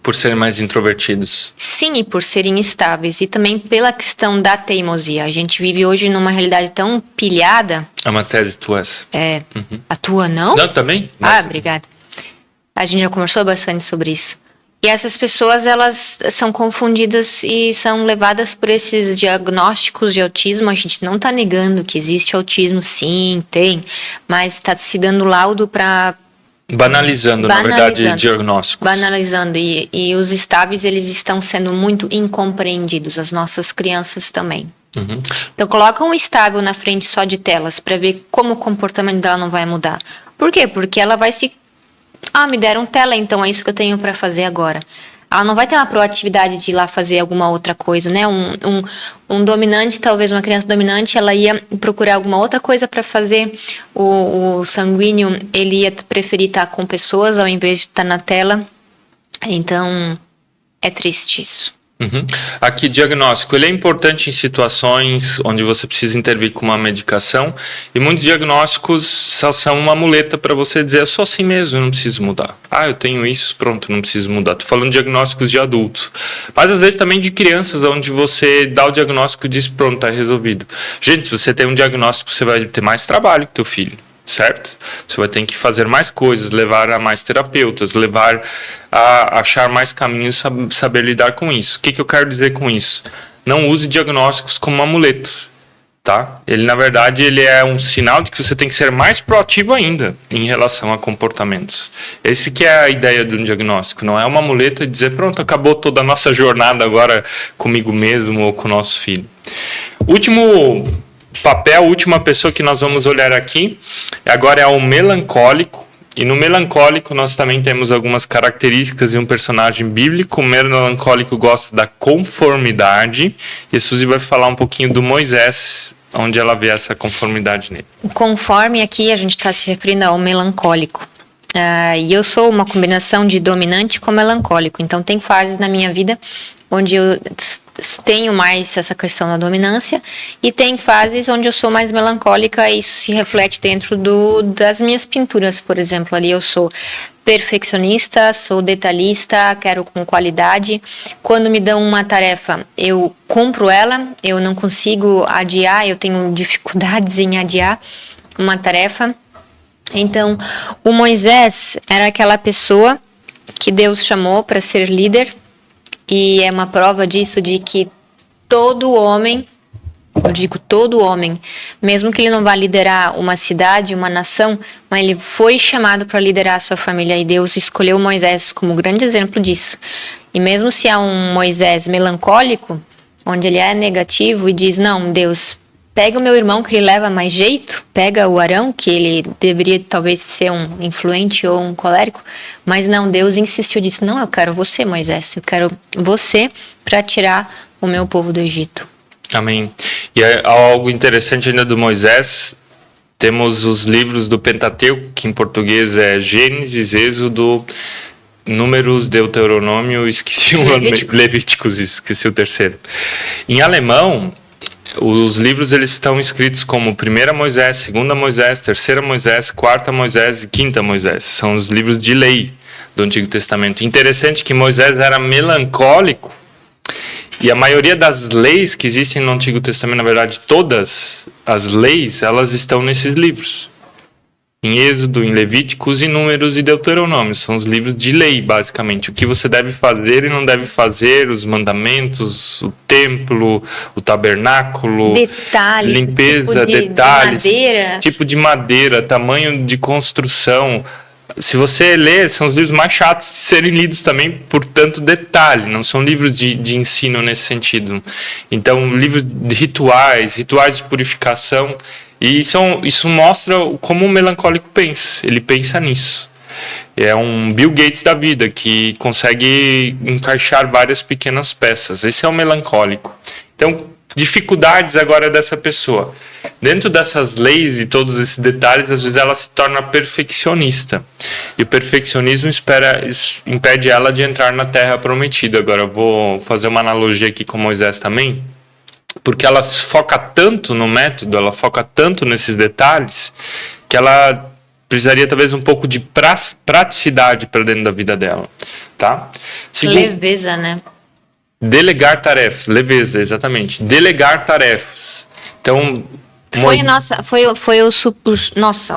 Por serem mais introvertidos. Sim, e por serem estáveis. E também pela questão da teimosia. A gente vive hoje numa realidade tão pilhada. É uma tese tua essa. É. A tua não? Não, também. Mas... obrigada. A gente já conversou bastante sobre isso. E essas pessoas, elas são confundidas e são levadas por esses diagnósticos de autismo. A gente não está negando que existe autismo, sim, tem, mas está se dando laudo para... Banalizando, na verdade, diagnósticos. Banalizando, e os estáveis, eles estão sendo muito incompreendidos, as nossas crianças também. Uhum. Então, coloca um estável na frente só de telas para ver como o comportamento dela não vai mudar. Por quê? Porque ela vai se... me deram tela, então é isso que eu tenho para fazer agora. Ela não vai ter uma proatividade de ir lá fazer alguma outra coisa, né? Um dominante, talvez uma criança dominante, ela ia procurar alguma outra coisa para fazer. O sanguíneo, ele ia preferir estar com pessoas ao invés de estar na tela. Então, é triste isso. Uhum. Aqui, diagnóstico, ele é importante em situações onde você precisa intervir com uma medicação, e muitos diagnósticos só são uma muleta para você dizer, eu sou assim mesmo, eu não preciso mudar. Ah, eu tenho isso, pronto, não preciso mudar. Estou falando de diagnósticos de adultos, mas às vezes também de crianças, onde você dá o diagnóstico e diz, pronto, está resolvido. Gente, se você tem um diagnóstico, você vai ter mais trabalho que teu filho. Certo? Você vai ter que fazer mais coisas, levar a mais terapeutas, levar a achar mais caminhos, saber lidar com isso. O que eu quero dizer com isso? Não use diagnósticos como uma muleta, tá? Ele, na verdade, ele é um sinal de que você tem que ser mais proativo ainda em relação a comportamentos. Esse que é a ideia de um diagnóstico. Não é uma muleta de dizer, pronto, acabou toda a nossa jornada agora comigo mesmo ou com o nosso filho. Último papel, última pessoa que nós vamos olhar aqui, agora é o melancólico. E no melancólico nós também temos algumas características de um personagem bíblico. O melancólico gosta da conformidade. E a Suzy vai falar um pouquinho do Moisés, onde ela vê essa conformidade nele. Conforme aqui a gente está se referindo ao melancólico. E eu sou uma combinação de dominante com melancólico. Então tem fases na minha vida onde eu tenho mais essa questão da dominância, e tem fases onde eu sou mais melancólica, e isso se reflete dentro das minhas pinturas, por exemplo. Ali eu sou perfeccionista, sou detalhista, quero com qualidade. Quando me dão uma tarefa, eu cumpro ela, eu não consigo adiar, eu tenho dificuldades em adiar uma tarefa. Então, o Moisés era aquela pessoa que Deus chamou para ser líder, e é uma prova disso, de que todo homem, eu digo todo homem, mesmo que ele não vá liderar uma cidade, uma nação, mas ele foi chamado para liderar a sua família, e Deus escolheu Moisés como grande exemplo disso. E mesmo se há um Moisés melancólico, onde ele é negativo e diz, não, Deus, pega o meu irmão que ele leva mais jeito, pega o Arão, que ele deveria talvez ser um influente ou um colérico, mas não, Deus insistiu, disse, não, eu quero você, Moisés, eu quero você para tirar o meu povo do Egito. Amém. E é algo interessante ainda do Moisés, temos os livros do Pentateuco, que em português é Gênesis, Êxodo, Números, Deuteronômio, esqueci o nome, Levíticos, esqueci o terceiro. Em alemão, os livros eles estão escritos como 1 Moisés, 2 Moisés, 3 Moisés, 4 Moisés e 5 Moisés. São os livros de lei do Antigo Testamento. Interessante que Moisés era melancólico, e a maioria das leis que existem no Antigo Testamento, na verdade todas as leis, elas estão nesses livros. Em Êxodo, em Levíticos, em Números e Deuteronômio. São os livros de lei, basicamente. O que você deve fazer e não deve fazer, os mandamentos, o templo, o tabernáculo, detalhes, limpeza, detalhes, tipo de madeira, tamanho de construção. Se você ler, são os livros mais chatos de serem lidos também por tanto detalhe. Não são livros de ensino nesse sentido. Então, livros de rituais de purificação. E isso mostra como o melancólico pensa. Ele pensa nisso. É um Bill Gates da vida, que consegue encaixar várias pequenas peças. Esse é o melancólico. Então, dificuldades agora dessa pessoa. Dentro dessas leis e todos esses detalhes, às vezes ela se torna perfeccionista. E o perfeccionismo impede ela de entrar na terra prometida. Agora eu vou fazer uma analogia aqui com Moisés também. Porque ela foca tanto no método, ela foca tanto nesses detalhes, que ela precisaria talvez um pouco de praticidade para dentro da vida dela, tá? Leveza, né? Delegar tarefas, leveza, exatamente. Delegar tarefas. Então,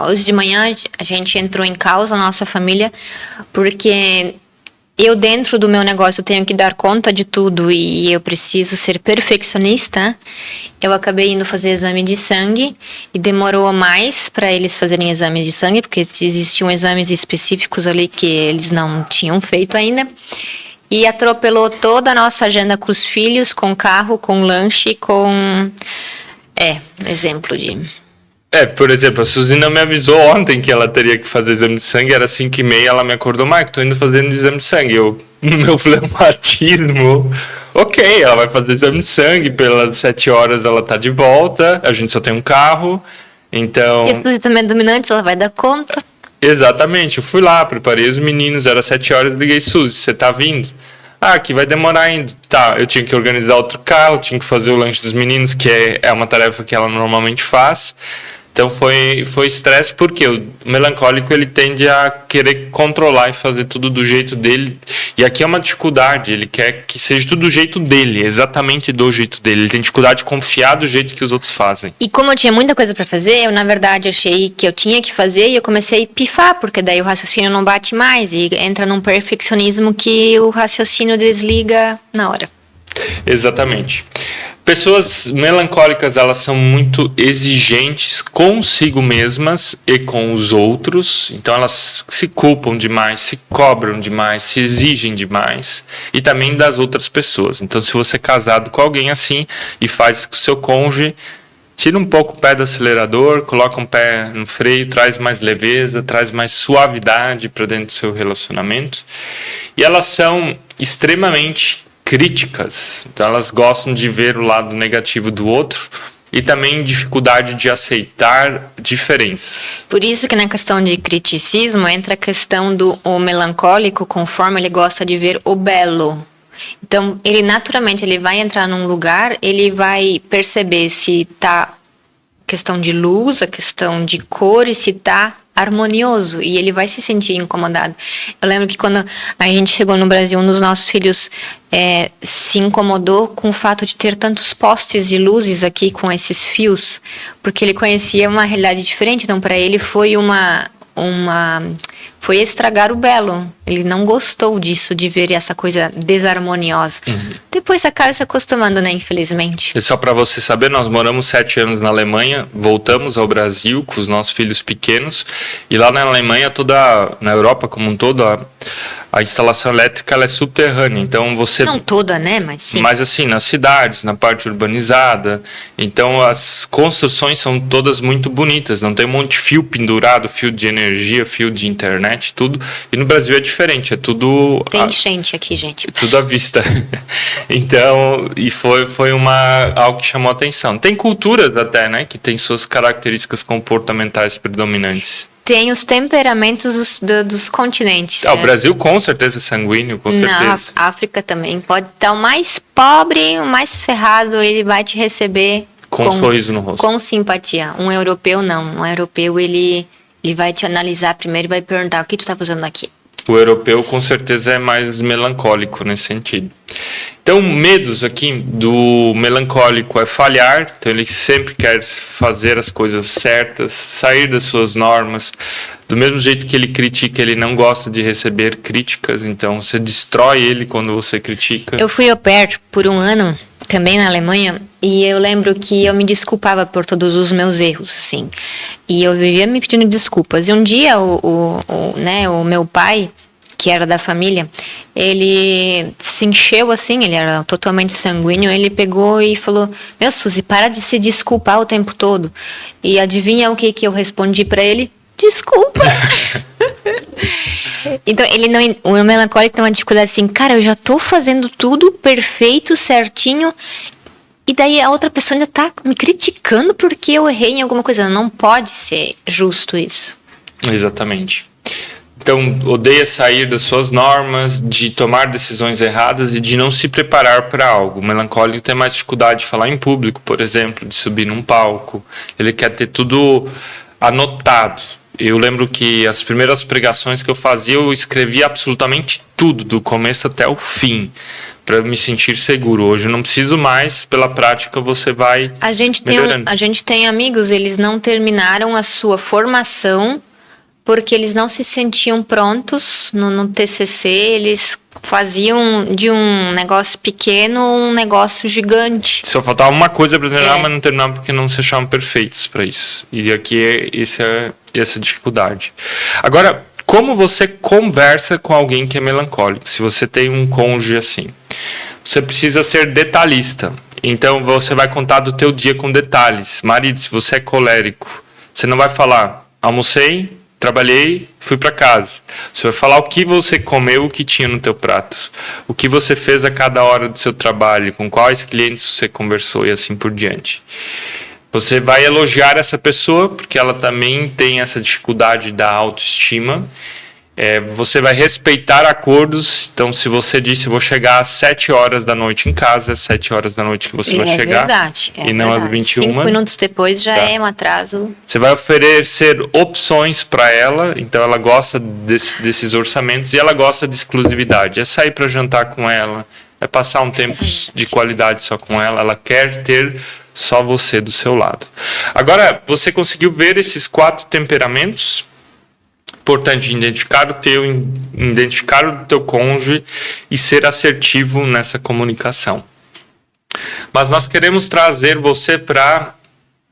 hoje de manhã a gente entrou em causa, a nossa família, porque eu, dentro do meu negócio, eu tenho que dar conta de tudo e eu preciso ser perfeccionista. Eu acabei indo fazer exame de sangue e demorou mais para eles fazerem exames de sangue, porque existiam exames específicos ali que eles não tinham feito ainda. E atropelou toda a nossa agenda com os filhos, com carro, com lanche, com... exemplo de... por exemplo, a Suzy não me avisou ontem que ela teria que fazer exame de sangue, era 5h30, ela me acordou, Marco, tô indo fazendo exame de sangue. Eu, no meu fleumatismo, ok, ela vai fazer exame de sangue, pelas 7 horas ela tá de volta, a gente só tem um carro, então... E a Suzy também é dominante, ela vai dar conta. Exatamente, eu fui lá, preparei os meninos, era 7 horas, liguei, Suzy, você tá vindo? aqui vai demorar ainda. Tá, eu tinha que organizar outro carro, tinha que fazer o lanche dos meninos, que é uma tarefa que ela normalmente faz. Então foi estresse, porque o melancólico ele tende a querer controlar e fazer tudo do jeito dele. E aqui é uma dificuldade, ele quer que seja tudo do jeito dele, exatamente do jeito dele. Ele tem dificuldade de confiar do jeito que os outros fazem. E como eu tinha muita coisa para fazer, eu na verdade achei que eu tinha que fazer e eu comecei a pifar, porque daí o raciocínio não bate mais e entra num perfeccionismo que o raciocínio desliga na hora. Exatamente. Pessoas melancólicas, elas são muito exigentes consigo mesmas e com os outros. Então elas se culpam demais, se cobram demais, se exigem demais. E também das outras pessoas. Então se você é casado com alguém assim e faz isso com o seu cônjuge, tira um pouco o pé do acelerador, coloca um pé no freio, traz mais leveza, traz mais suavidade para dentro do seu relacionamento. E elas são extremamente críticas, então elas gostam de ver o lado negativo do outro e também dificuldade de aceitar diferenças. Por isso que na questão de criticismo entra a questão do o melancólico, conforme ele gosta de ver o belo. Então, ele naturalmente ele vai entrar num lugar, ele vai perceber se tá questão de luz, a questão de cor e se tá harmonioso, e ele vai se sentir incomodado. Eu lembro que quando a gente chegou no Brasil, um dos nossos filhos se incomodou com o fato de ter tantos postes de luzes aqui com esses fios, porque ele conhecia uma realidade diferente, então para ele foi foi estragar o belo. Ele não gostou disso, de ver essa coisa desarmoniosa. Depois acaba se acostumando, né, infelizmente. E só para você saber, nós moramos 7 anos na Alemanha, voltamos ao Brasil com os nossos filhos pequenos, e lá na Alemanha, na Europa como um todo, a instalação elétrica ela é subterrânea, então você... Não toda, né, mas sim. Mas assim, nas cidades, na parte urbanizada, então as construções são todas muito bonitas, não tem um monte de fio pendurado, fio de energia, fio de internet, tudo, e no Brasil é diferente, é tudo... Tem enchente aqui, gente. Tudo à vista. Então, e foi algo que chamou a atenção. Tem culturas até, né, que tem suas características comportamentais predominantes. Tem os temperamentos dos continentes. O Brasil com certeza é sanguíneo, com certeza. Na África também. Pode estar o mais pobre, o mais ferrado, ele vai te receber com um sorriso no rosto. Com simpatia. Um europeu não. Um europeu, ele vai te analisar primeiro e vai perguntar o que tu está fazendo aqui. O europeu com certeza é mais melancólico nesse sentido. Então, medos aqui do melancólico é falhar, então ele sempre quer fazer as coisas certas, sair das suas normas. Do mesmo jeito que ele critica, ele não gosta de receber críticas, então você destrói ele quando você critica. Eu fui au pair por 1 ano, também na Alemanha, e eu lembro que eu me desculpava por todos os meus erros, assim. E eu vivia me pedindo desculpas. E um dia o meu pai, que era da família, ele se encheu assim, ele era totalmente sanguíneo, ele pegou e falou: "Meu, Suzy, para de se desculpar o tempo todo". E adivinha o que eu respondi para ele? Desculpa. Então, o melancólico tem uma dificuldade assim, cara, eu já tô fazendo tudo perfeito, certinho, e daí a outra pessoa ainda tá me criticando porque eu errei em alguma coisa. Não pode ser justo isso. Exatamente. Então, odeia sair das suas normas, de tomar decisões erradas e de não se preparar para algo. O melancólico tem mais dificuldade de falar em público, por exemplo, de subir num palco. Ele quer ter tudo anotado. Eu lembro que as primeiras pregações que eu fazia, eu escrevia absolutamente tudo, do começo até o fim, para me sentir seguro. Hoje eu não preciso mais, pela prática você vai melhorando. A gente tem amigos, eles não terminaram a sua formação porque eles não se sentiam prontos no TCC, eles faziam de um negócio pequeno um negócio gigante. Só faltava uma coisa para terminar, mas não terminavam porque não se achavam perfeitos para isso. E aqui essa dificuldade. Agora, como você conversa com alguém que é melancólico? Se você tem um cônjuge assim, você precisa ser detalhista. Então, você vai contar do teu dia com detalhes. Marido, se você é colérico, você não vai falar: almocei, trabalhei, fui para casa. Você vai falar o que você comeu, o que tinha no teu prato, o que você fez a cada hora do seu trabalho, com quais clientes você conversou e assim por diante. Você vai elogiar essa pessoa porque ela também tem essa dificuldade da autoestima Você vai respeitar acordos. Então, se você disse, vou chegar às 7 horas da noite em casa, às 7 horas da noite que você vai chegar. Verdade, e não às 21. 5 minutos depois já é um atraso. Você vai oferecer opções para ela. Então, ela gosta desses orçamentos e ela gosta de exclusividade. É sair para jantar com ela, é passar um tempo de qualidade só com ela. Ela quer ter só você do seu lado. Agora, você conseguiu ver esses 4 temperamentos? Importante identificar o teu cônjuge e ser assertivo nessa comunicação. Mas nós queremos trazer você para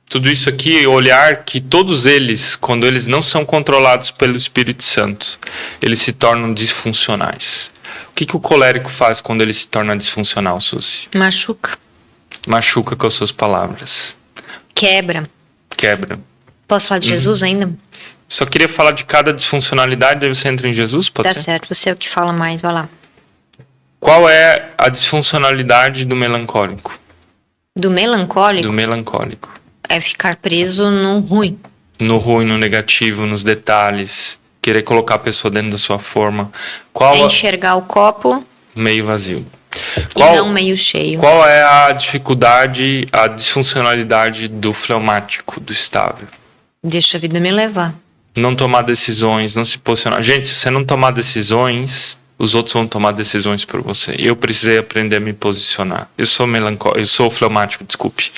tudo isso aqui, olhar que todos eles, quando eles não são controlados pelo Espírito Santo, eles se tornam disfuncionais. O que o colérico faz quando ele se torna disfuncional, Suzy? Machuca. Machuca com as suas palavras. Quebra. Posso falar de Jesus ainda? Só queria falar de cada disfuncionalidade, daí você entra em Jesus, pode ser? Certo, você é o que fala mais, vai lá. Qual é a disfuncionalidade do melancólico? Do melancólico? Do melancólico. É ficar preso no ruim. No ruim, no negativo, nos detalhes. Querer colocar a pessoa dentro da sua forma. Enxergar o copo meio vazio. E não meio cheio. Qual é a dificuldade, a disfuncionalidade do fleumático, do estável? Deixa a vida me levar. Não tomar decisões, não se posicionar. Gente, se você não tomar decisões, os outros vão tomar decisões por você. Eu precisei aprender a me posicionar. Eu sou melancólico, eu sou fleumático, desculpe.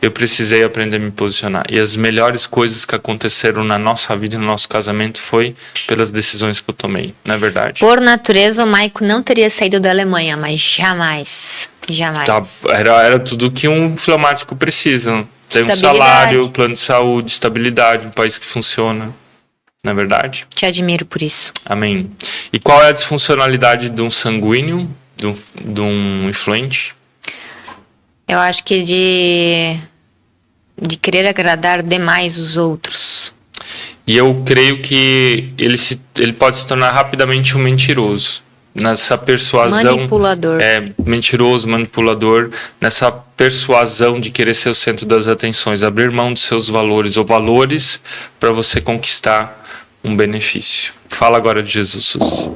Eu precisei aprender a me posicionar. E as melhores coisas que aconteceram na nossa vida e no nosso casamento foi pelas decisões que eu tomei, não é verdade? Por natureza, o Maico não teria saído da Alemanha, mas jamais. Era tudo que um fleumático precisa. Tem um salário, plano de saúde, estabilidade, um país que funciona. Não é verdade? Te admiro por isso. Amém. E qual é a disfuncionalidade de um sanguíneo, de um influente? Eu acho que de querer agradar demais os outros. E eu creio que ele pode se tornar rapidamente um mentiroso. Nessa persuasão... Manipulador. Mentiroso, manipulador. Nessa persuasão de querer ser o centro das atenções. Abrir mão dos seus valores ou valores para você conquistar um benefício. Fala agora de Jesus, Suzy.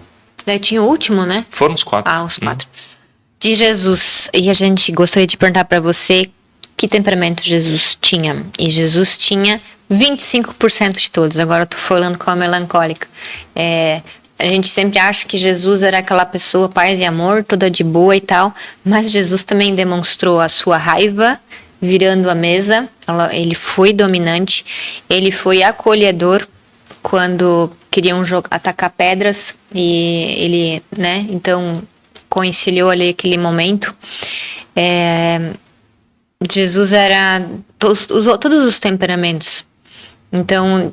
Daí tinha o último, né? Foram os 4. Os 4. De Jesus. E a gente gostaria de perguntar para você que temperamento Jesus tinha. E Jesus tinha 25% de todos. Agora eu tô falando com a melancólica. A gente sempre acha que Jesus era aquela pessoa paz e amor, toda de boa e tal. Mas Jesus também demonstrou a sua raiva virando a mesa. Ele foi dominante. Ele foi acolhedor quando queriam atacar pedras e ele, né, então conciliou ali aquele momento. Jesus era todos os temperamentos. Então,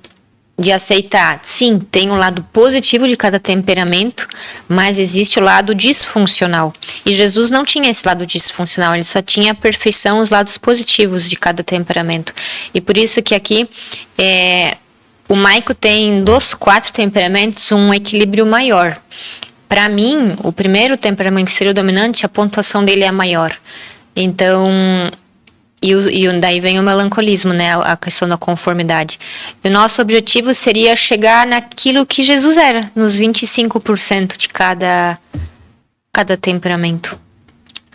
de aceitar, sim, tem um lado positivo de cada temperamento, mas existe o lado disfuncional. E Jesus não tinha esse lado disfuncional, ele só tinha a perfeição, os lados positivos de cada temperamento. E por isso que aqui o Maico tem dos 4 temperamentos um equilíbrio maior. Para mim, o primeiro temperamento que seria o dominante, a pontuação dele é a maior. Então, e daí vem o melancolismo, né? A questão da conformidade. E o nosso objetivo seria chegar naquilo que Jesus era, nos 25% de cada temperamento.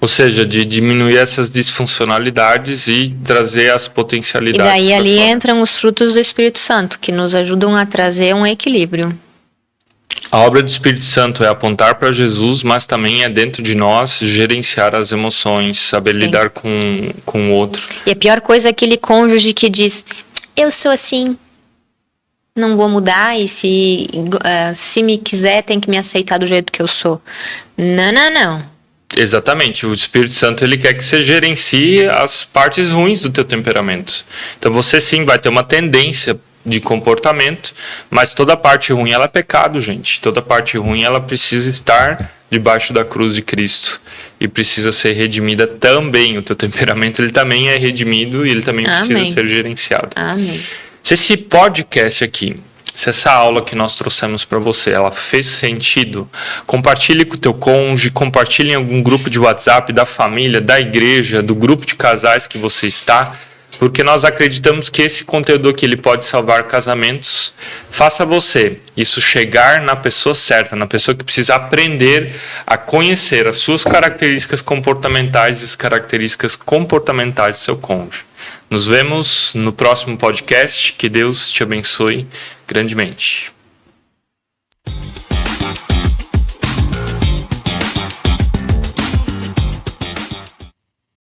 Ou seja, de diminuir essas disfuncionalidades e trazer as potencialidades. E daí ali entram os frutos do Espírito Santo, que nos ajudam a trazer um equilíbrio. A obra do Espírito Santo é apontar para Jesus, mas também é dentro de nós gerenciar as emoções, saber lidar com o outro. E a pior coisa é aquele cônjuge que diz, eu sou assim, não vou mudar, e se me quiser tem que me aceitar do jeito que eu sou. Não. Exatamente, o Espírito Santo ele quer que você gerencie as partes ruins do teu temperamento. Então você sim vai ter uma tendência de comportamento, mas toda parte ruim ela é pecado, gente. Toda parte ruim ela precisa estar debaixo da cruz de Cristo e precisa ser redimida também. O teu temperamento ele também é redimido e ele também precisa ser gerenciado. Amém. Se esse podcast aqui, se essa aula que nós trouxemos para você, ela fez sentido, compartilhe com o teu cônjuge, compartilhe em algum grupo de WhatsApp da família, da igreja, do grupo de casais que você está. porque nós acreditamos que esse conteúdo aqui ele pode salvar casamentos. Faça você isso chegar na pessoa certa, na pessoa que precisa aprender a conhecer as suas características comportamentais e as características comportamentais do seu cônjuge. Nos vemos no próximo podcast. Que Deus te abençoe grandemente.